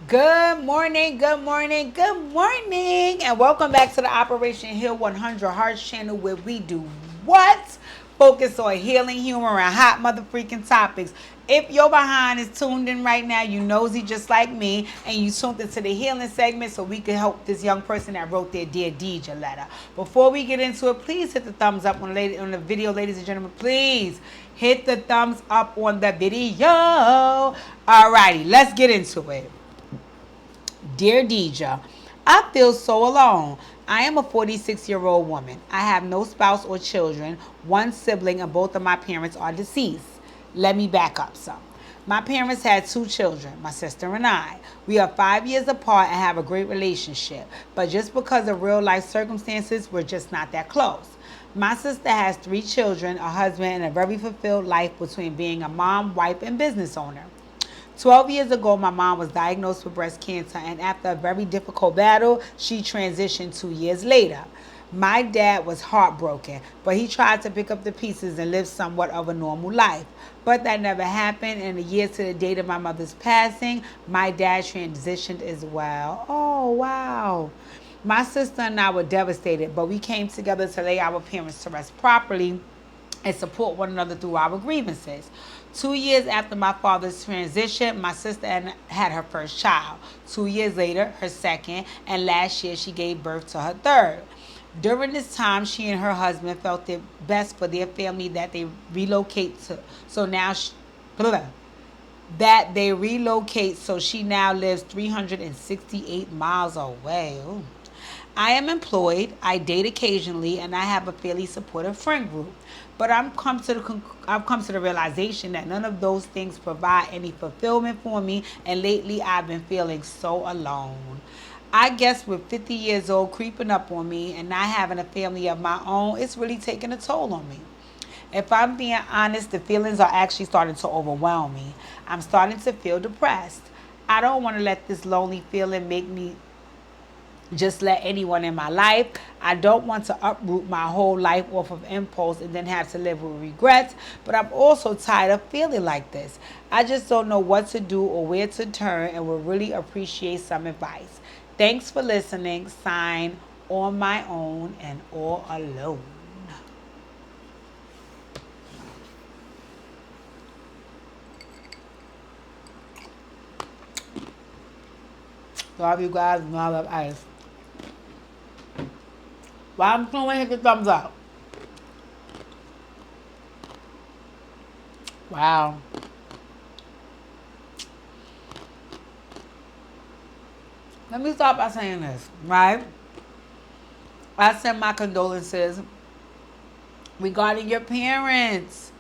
Good morning, good morning, good morning, and welcome back to the Operation Heal 100 Hearts channel where we do what? Focus on healing, humor, and hot mother freaking topics. If your behind is tuned in right now, you nosy just like me, and you tuned into the healing segment so we can help this young person that wrote their Dear Deidre letter. Before we get into it, please hit the thumbs up on the video, ladies and gentlemen. Please hit the thumbs up on the video. Alrighty, let's get into it. Dear Deidre, I feel so alone. I am a 46-year-old woman. I have no spouse or children, one sibling, and both of my parents are deceased. Let me back up some. My parents had two children, my sister and I. We are 5 years apart and have a great relationship, but just because of real life circumstances, we're just not that close. My sister has three children, a husband, and a very fulfilled life between being a mom, wife, and business owner. 12 years ago, my mom was diagnosed with breast cancer, and after a very difficult battle, she transitioned 2 years later. My dad was heartbroken, but he tried to pick up the pieces and live somewhat of a normal life. But that never happened, and a year to the date of my mother's passing, my dad transitioned as well. Oh, wow. My sister and I were devastated, but we came together to lay our parents to rest properly and support one another through our grievances. 2 years after my father's transition, my sister had her first child. 2 years later, her second, and last year she gave birth to her third. During this time, she and her husband felt it best for their family that they relocate to. So now, that they relocate. So she now lives 368 miles away. Ooh. I am employed, I date occasionally, and I have a fairly supportive friend group. But I've come to the realization that none of those things provide any fulfillment for me, and lately I've been feeling so alone. I guess with 50 years old creeping up on me and not having a family of my own, it's really taking a toll on me. If I'm being honest, the feelings are actually starting to overwhelm me. I'm starting to feel depressed. I don't want to let this lonely feeling make me just let anyone in my life. I don't want to uproot my whole life off of impulse and then have to live with regrets, but I'm also tired of feeling like this. I just don't know what to do or where to turn and would really appreciate some advice. Thanks for listening. Sign, On My Own and All Alone. Love you guys, and I love ice. Why I'm going to hit the thumbs up. Wow. Let me start by saying this, right? I send my condolences regarding your parents.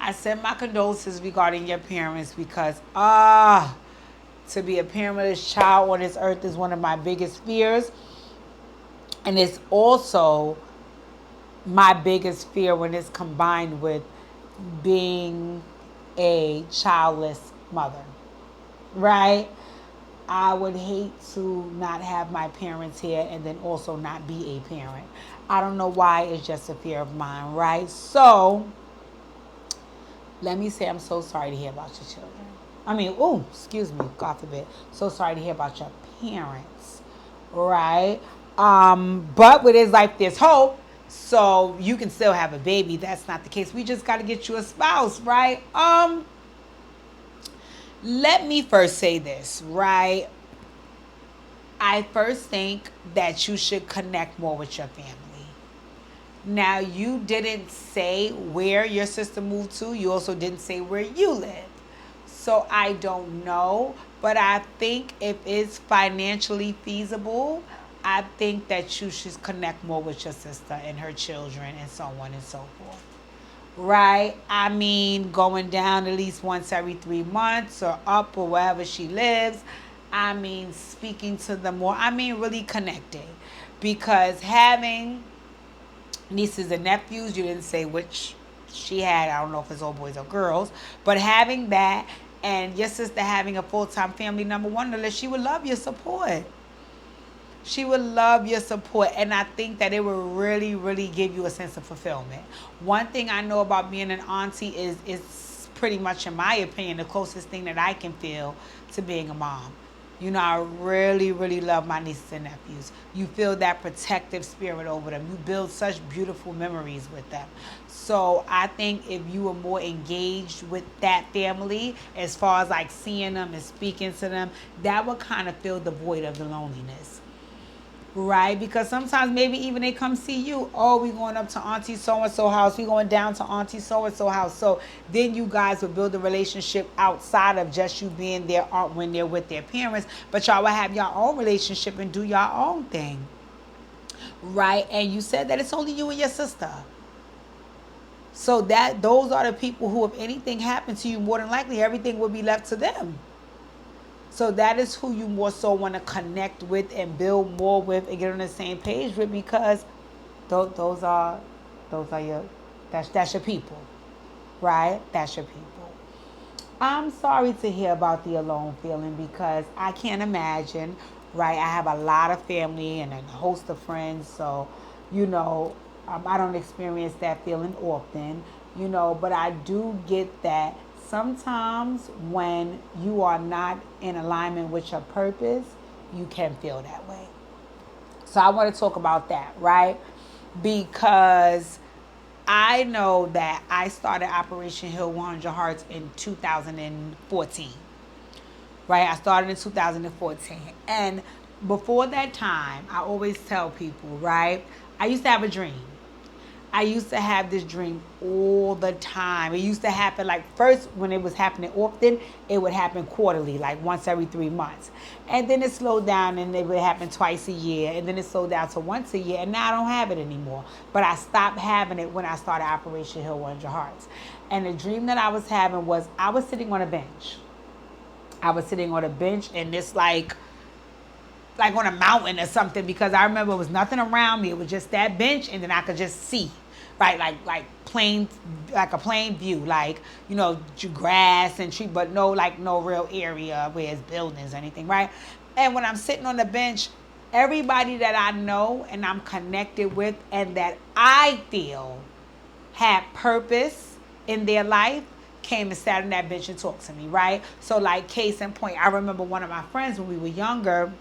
I send my condolences regarding your parents because, to be a parent of this child on this earth is one of my biggest fears. And it's also my biggest fear when it's combined with being a childless mother, right? I would hate to not have my parents here and then also not be a parent. I don't know why, it's just a fear of mine, right? So, let me say I'm so sorry to hear about your children. Excuse me, God forbid. So sorry to hear about your parents, right? But with his life, there's hope. So you can still have a baby. That's not the case. We just got to get you a spouse, right? Let me first say this, right? I first think that you should connect more with your family. Now, you didn't say where your sister moved to. You also didn't say where you live. So I don't know. But I think if it's financially feasible, I think that you should connect more with your sister and her children and so on and so forth. Right? I mean, going down at least once every 3 months or up or wherever she lives. I mean, speaking to them more. I mean, really connecting. Because having nieces and nephews, you didn't say which she had. I don't know if it's all boys or girls. But having that and your sister having a full-time family, number one, unless she would love your support. She would love your support, and I think that it would really, really give you a sense of fulfillment. One thing I know about being an auntie is pretty much, in my opinion, the closest thing that I can feel to being a mom. You know, I really, really love my nieces and nephews. You feel that protective spirit over them. You build such beautiful memories with them. So I think if you were more engaged with that family, as far as like seeing them and speaking to them, that would kind of fill the void of the loneliness. Right, because sometimes maybe even they come see you. Oh, we going up to Auntie so and so house. We going down to Auntie so and so house. So then you guys will build a relationship outside of just you being there when they're with their parents. But y'all will have your own relationship and do your own thing. Right, and you said that it's only you and your sister. So that those are the people who, if anything happened to you, more than likely everything will be left to them. So that is who you more so want to connect with and build more with and get on the same page with, because those are your that's your people, right? That's your people. I'm sorry to hear about the alone feeling, because I can't imagine, right? I have a lot of family and a host of friends, so you know, I don't experience that feeling often, you know, but I do get that sometimes when you are not in alignment with your purpose, you can feel that way. So I want to talk about that, right? Because I know that I started Operation Heal 100 Hearts in 2014, right? I started in 2014. And before that time, I always tell people, right? I used to have a dream. I used to have this dream all the time. It used to happen, like, first when it was happening often, it would happen quarterly, like once every 3 months. And then it slowed down and it would happen twice a year. And then it slowed down to once a year. And now I don't have it anymore. But I stopped having it when I started Operation Heal 100 Hearts. And the dream that I was having was I was sitting on a bench. I was sitting on a bench and this like on a mountain or something, because I remember it was nothing around me. It was just that bench, and then I could just see, right, like plain, like a plain view, like, you know, grass and tree, but no real area where it's buildings or anything, right? And when I'm sitting on the bench, everybody that I know and I'm connected with and that I feel had purpose in their life came and sat on that bench and talked to me, right? So, like, case in point, I remember one of my friends when we were younger,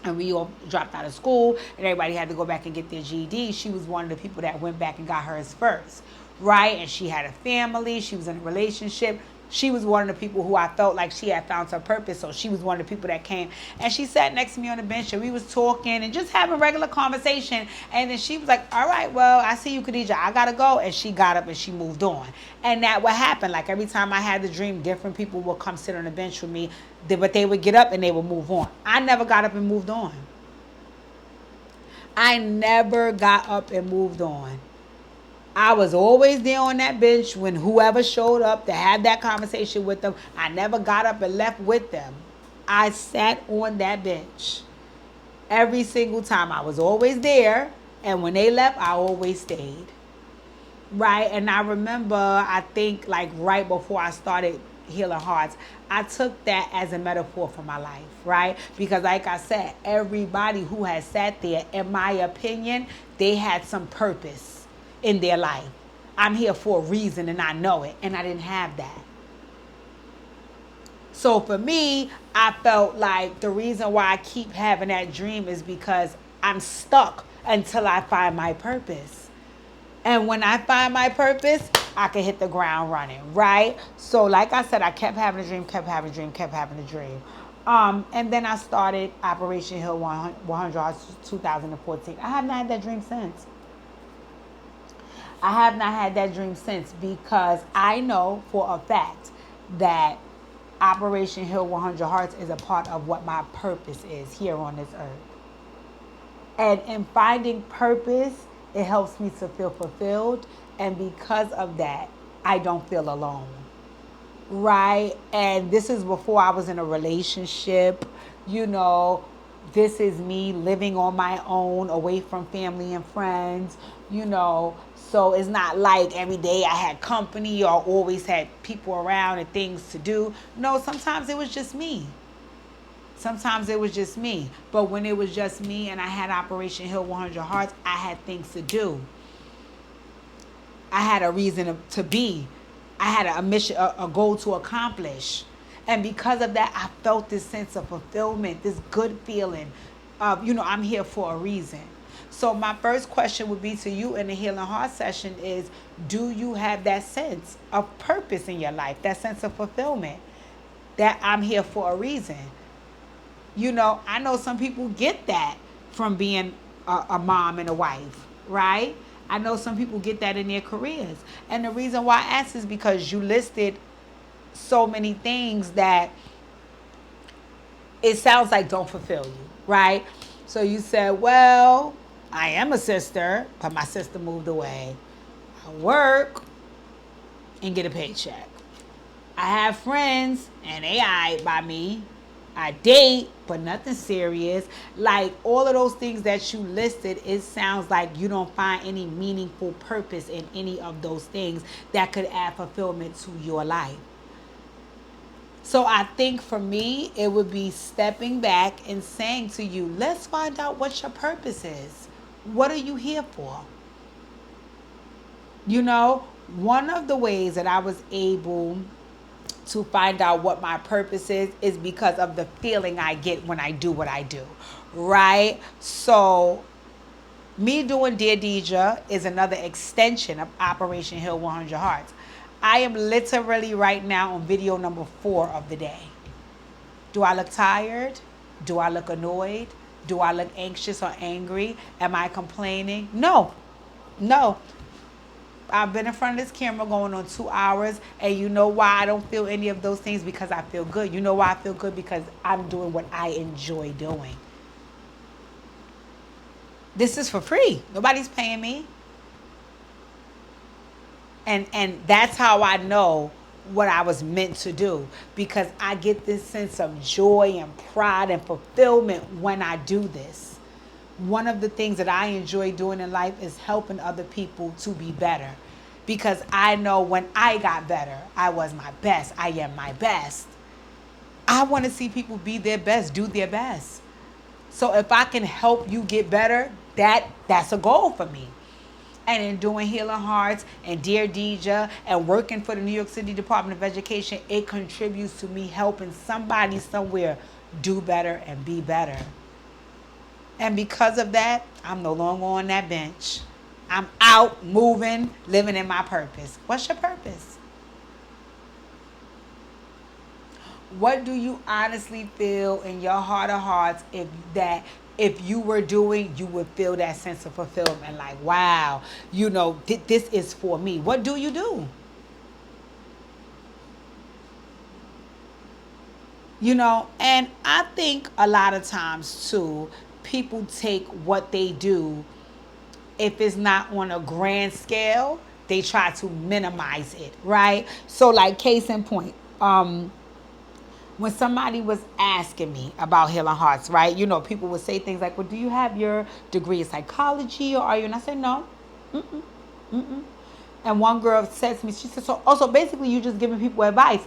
and we all dropped out of school and everybody had to go back and get their GED. She was one of the people that went back and got hers first, right? And she had a family. She was in a relationship. She was one of the people who I felt like she had found her purpose. So she was one of the people that came. And she sat next to me on the bench and we was talking and just having regular conversation. And then she was like, all right, well, I see you, Khadijah. I got to go. And she got up and she moved on. And that what happened. Like every time I had the dream, different people would come sit on the bench with me. But they would get up and they would move on. I never got up and moved on. I never got up and moved on. I was always there on that bench when whoever showed up to have that conversation with them. I never got up and left with them. I sat on that bench every single time. I was always there. And when they left, I always stayed. Right? And I remember, I think like right before I started Healing Hearts, I took that as a metaphor for my life, right? Because like I said, everybody who has sat there, in my opinion, they had some purpose in their life. I'm here for a reason and I know it, and I didn't have that. So for me, I felt like the reason why I keep having that dream is because I'm stuck until I find my purpose. And when I find my purpose, I can hit the ground running, right? So like I said, I kept having a dream, kept having a dream, kept having a dream. And then I started Operation Heal 100 2014. I have not had that dream since. I have not had that dream since, because I know for a fact that Operation Heal 100 Hearts is a part of what my purpose is here on this earth. And in finding purpose, it helps me to feel fulfilled. And because of that, I don't feel alone. Right? And this is before I was in a relationship. You know, this is me living on my own, away from family and friends, you know. So it's not like every day I had company or always had people around and things to do. No, sometimes it was just me. Sometimes it was just me. But when it was just me and I had Operation Heal 100 Hearts, I had things to do. I had a reason to be. I had a mission, a goal to accomplish. And because of that, I felt this sense of fulfillment, this good feeling of, I'm here for a reason. So my first question would be to you in the Healing Heart session is, do you have that sense of purpose in your life, that sense of fulfillment, that I'm here for a reason? I know some people get that from being a mom and a wife, right? I know some people get that in their careers. And the reason why I ask is because you listed so many things that it sounds like don't fulfill you, right? So you said, well, I am a sister, but my sister moved away. I work and get a paycheck. I have friends and they eyed by me. I date, but nothing serious. Like all of those things that you listed, it sounds like you don't find any meaningful purpose in any of those things that could add fulfillment to your life. So I think for me, it would be stepping back and saying to you, let's find out what your purpose is. What are you here for? One of the ways that I was able to find out what my purpose is because of the feeling I get when I do what I do, right? So me doing Dear Deidre is another extension of Operation Heal 100 Hearts. I am literally right now on video number 4 of the day. Do I look tired? Do I look annoyed? Do I look anxious or angry? Am I complaining? No. I've been in front of this camera going on 2 hours, and you know why I don't feel any of those things? Because I feel good. You know why I feel good? Because I'm doing what I enjoy doing. This is for free. Nobody's paying me. And that's how I know what I was meant to do, because I get this sense of joy and pride and fulfillment when I do this. One of the things that I enjoy doing in life is helping other people to be better, because I know when I got better, I was my best. I am my best. I want to see people be their best, do their best. So if I can help you get better, that's a goal for me. And in doing Healing Hearts and Dear Deidre and working for the New York City Department of Education, it contributes to me helping somebody somewhere do better and be better. And because of that, I'm no longer on that bench. I'm out, moving, living in my purpose. What's your purpose? What do you honestly feel in your heart of hearts if you were doing, you would feel that sense of fulfillment, like, wow, this is for me? What do you do? And I think a lot of times too, people take what they do, if it's not on a grand scale, they try to minimize it, right? So like case in point, when somebody was asking me about Healing Hearts, right? People would say things like, well, do you have your degree in psychology, or are you? And I said, no. And one girl said to me, she said, so also basically you just giving people advice.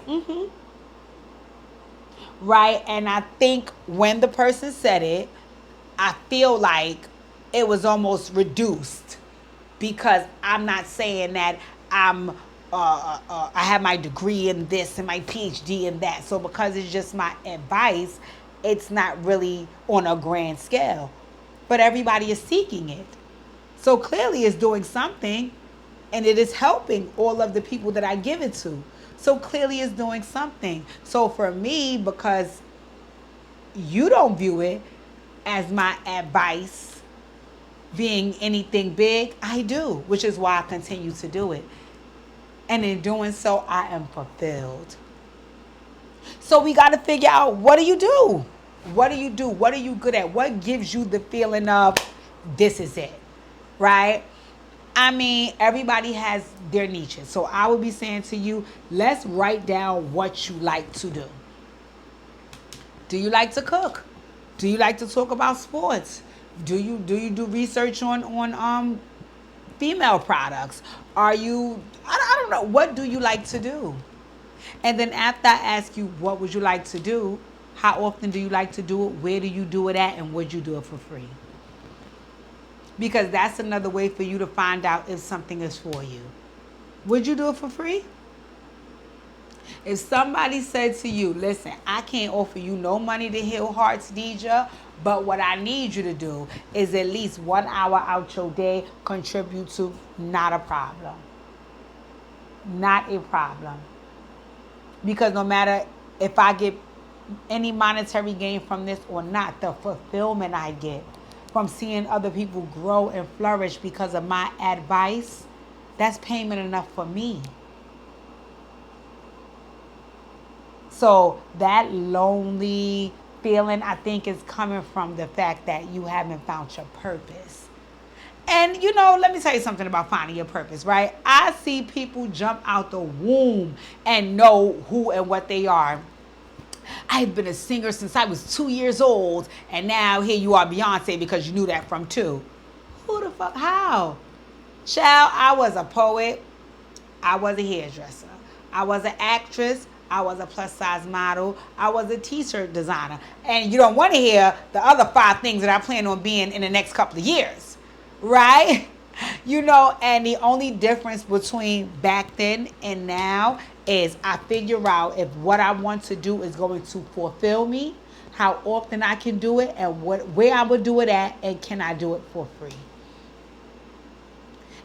Right? And I think when the person said it, I feel like it was almost reduced, because I'm not saying that I have my degree in this and my PhD in that. So because it's just my advice, it's not really on a grand scale. But everybody is seeking it. So clearly it's doing something, and it is helping all of the people that I give it to. So clearly it's doing something. So for me, because you don't view it as my advice being anything big, I do, which is why I continue to do it. And in doing so, I am fulfilled. So we got to figure out, what do you do? What do you do? What are you good at? What gives you the feeling of this is it, right? I mean, everybody has their niches. So I would be saying to you, let's write down what you like to do. Do you like to cook? Do you like to talk about sports? Do you do research on female products? Are you, I don't know, what do you like to do? And then after I ask you what would you like to do, how often do you like to do it, where do you do it at, and would you do it for free? Because that's another way for you to find out if something is for you. Would you do it for free? If somebody said to you, listen, I can't offer you no money to heal hearts, Deidre, but what I need you to do is at least 1 hour out your day contribute to, not a problem. Not a problem. Because no matter if I get any monetary gain from this or not, the fulfillment I get from seeing other people grow and flourish because of my advice, that's payment enough for me. So that lonely feeling, I think, is coming from the fact that you haven't found your purpose. And let me tell you something about finding your purpose, right? I see people jump out the womb and know who and what they are. I've been a singer since I was 2 years old, and now here you are, Beyonce, because you knew that from 2. Who the fuck? How? Child, I was a poet. I was a hairdresser. I was an actress. I was a plus size model. I was a t-shirt designer. And you don't want to hear the other 5 things that I plan on being in the next couple of years. Right? And the only difference between back then and now is I figure out if what I want to do is going to fulfill me, how often I can do it, and where I would do it at, and can I do it for free.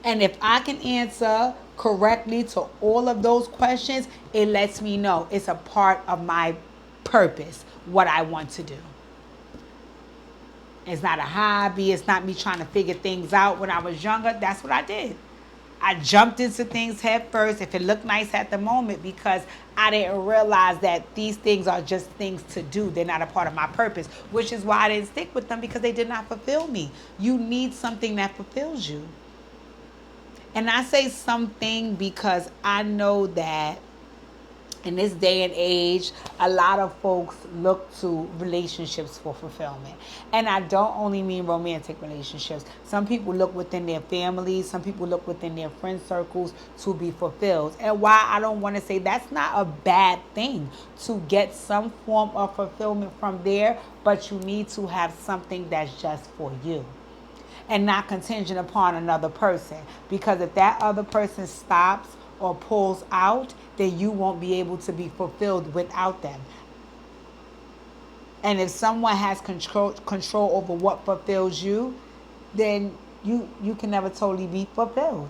And if I can answer correctly to all of those questions, it lets me know it's a part of my purpose, what I want to do. It's not a hobby. It's not me trying to figure things out. When I was younger, that's what I did. I jumped into things head first if it looked nice at the moment, because I didn't realize that these things are just things to do. They're not a part of my purpose, which is why I didn't stick with them, because they did not fulfill me. You need something that fulfills you. And I say something because I know that in this day and age, a lot of folks look to relationships for fulfillment. And I don't only mean romantic relationships. Some people look within their families. Some people look within their friend circles to be fulfilled. And why I don't want to say that's not a bad thing to get some form of fulfillment from there, but you need to have something that's just for you and not contingent upon another person. Because if that other person stops or pulls out, then you won't be able to be fulfilled without them. And if someone has control over what fulfills you, then you can never totally be fulfilled.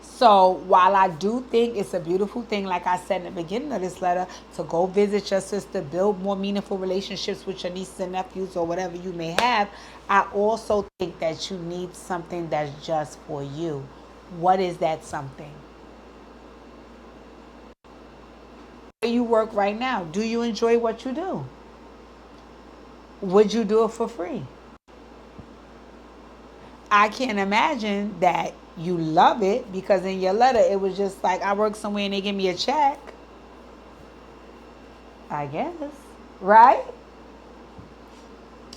So while I do think it's a beautiful thing, like I said in the beginning of this letter, to go visit your sister, build more meaningful relationships with your nieces and nephews or whatever you may have, I also think that you need something that's just for you. What is that something? Where you work right now, do you enjoy what you do? Would you do it for free? I can't imagine that you love it, because in your letter it was just like, I work somewhere and they give me a check. I guess. Right?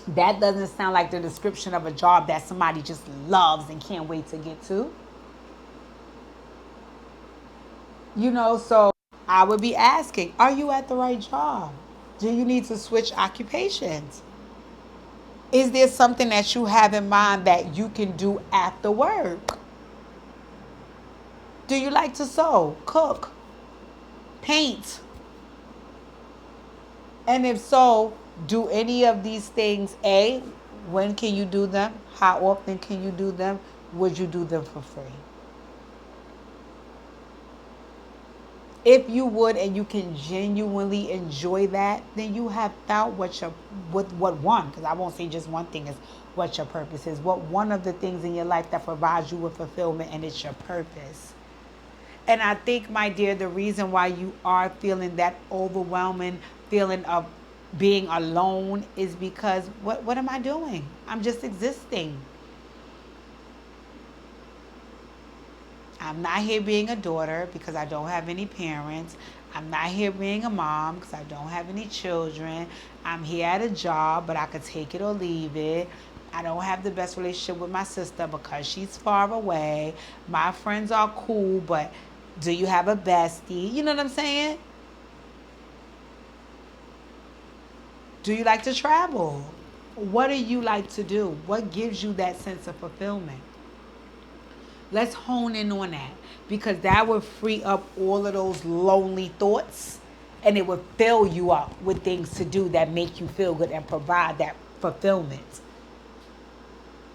That doesn't sound like the description of a job that somebody just loves and can't wait to get to. So I would be asking, are you at the right job? Do you need to switch occupations? Is there something that you have in mind that you can do after work? Do you like to sew, cook, paint? And if so, do any of these things, A, when can you do them? How often can you do them? Would you do them for free? If you would, and you can genuinely enjoy that, then you have found what one, because I won't say just one thing is what your purpose is. What one of the things in your life that provides you with fulfillment, and it's your purpose. And I think, my dear, the reason why you are feeling that overwhelming feeling of being alone is because what am I doing? I'm just existing. I'm not here being a daughter because I don't have any parents. I'm not here being a mom because I don't have any children. I'm here at a job, but I could take it or leave it. I don't have the best relationship with my sister because she's far away. My friends are cool, but do you have a bestie? You know what I'm saying? Do you like to travel? What do you like to do? What gives you that sense of fulfillment? Let's hone in on that, because that would free up all of those lonely thoughts, and it would fill you up with things to do that make you feel good and provide that fulfillment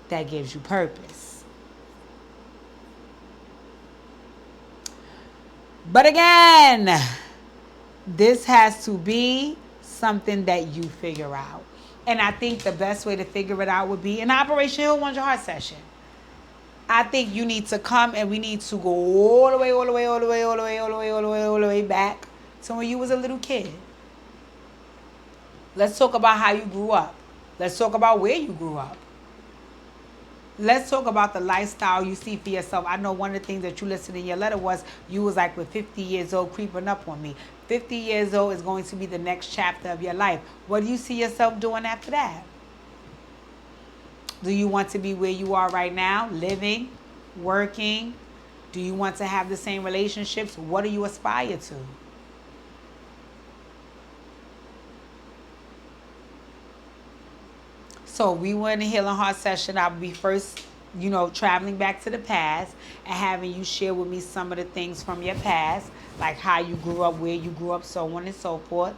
that gives you purpose. But again, this has to be something that you figure out. And I think the best way to figure it out would be an Operation Heal 100 Heart session. I think you need to come and we need to go all the way, all the way, all the way, all the way, all the way, all the way, all the way back to when you was a little kid. Let's talk about how you grew up. Let's talk about where you grew up. Let's talk about the lifestyle you see for yourself. I know one of the things that you listed in your letter was you was like with 50 years old creeping up on me. 50 years old is going to be the next chapter of your life. What do you see yourself doing after that? Do you want to be where you are right now, living, working? Do you want to have the same relationships? What do you aspire to? So we were in a healing heart session. I would be first, traveling back to the past and having you share with me some of the things from your past, like how you grew up, where you grew up, so on and so forth.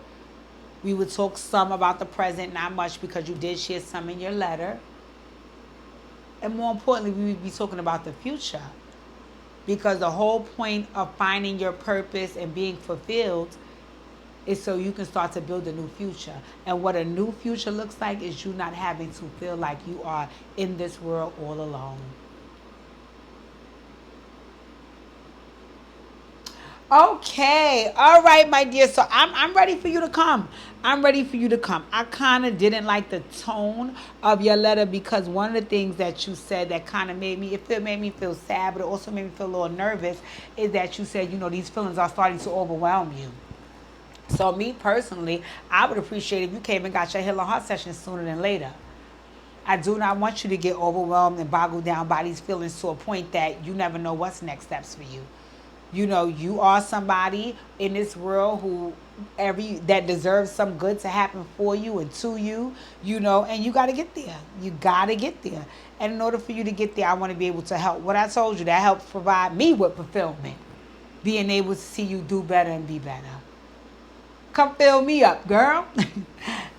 We would talk some about the present, not much because you did share some in your letter. And more importantly, we would be talking about the future, because the whole point of finding your purpose and being fulfilled is so you can start to build a new future. And what a new future looks like is you not having to feel like you are in this world all alone. Okay, all right, my dear. So I'm ready for you to come. I'm ready for you to come. I kind of didn't like the tone of your letter, because one of the things that you said that kind of made me feel sad, but it also made me feel a little nervous, is that you said, these feelings are starting to overwhelm you. So me personally, I would appreciate if you came and got your healing heart session sooner than later. I do not want you to get overwhelmed and boggled down by these feelings to a point that you never know what's next steps for you. You are somebody in this world who that deserves some good to happen for you and to you, and you got to get there. You got to get there. And in order for you to get there, I want to be able to help. What I told you, that helps provide me with fulfillment. Being able to see you do better and be better. Come fill me up, girl.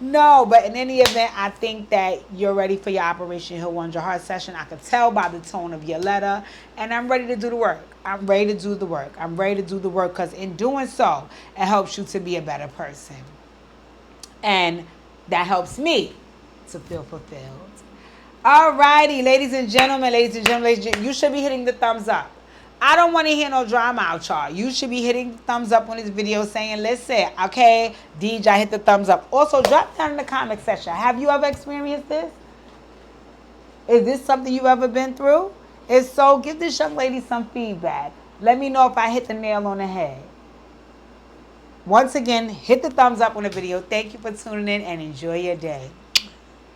No, but in any event, I think that you're ready for your Operation Heal 100 Heart session. I could tell by the tone of your letter, and I'm ready to do the work. I'm ready to do the work. I'm ready to do the work, because in doing so, it helps you to be a better person. And that helps me to feel fulfilled. All righty, ladies and gentlemen, you should be hitting the thumbs up. I don't want to hear no drama out, y'all. You should be hitting the thumbs up on this video saying, listen, okay, DJ, hit the thumbs up. Also, drop down in the comment section. Have you ever experienced this? Is this something you've ever been through? If so, give this young lady some feedback. Let me know if I hit the nail on the head. Once again, hit the thumbs up on the video. Thank you for tuning in and enjoy your day.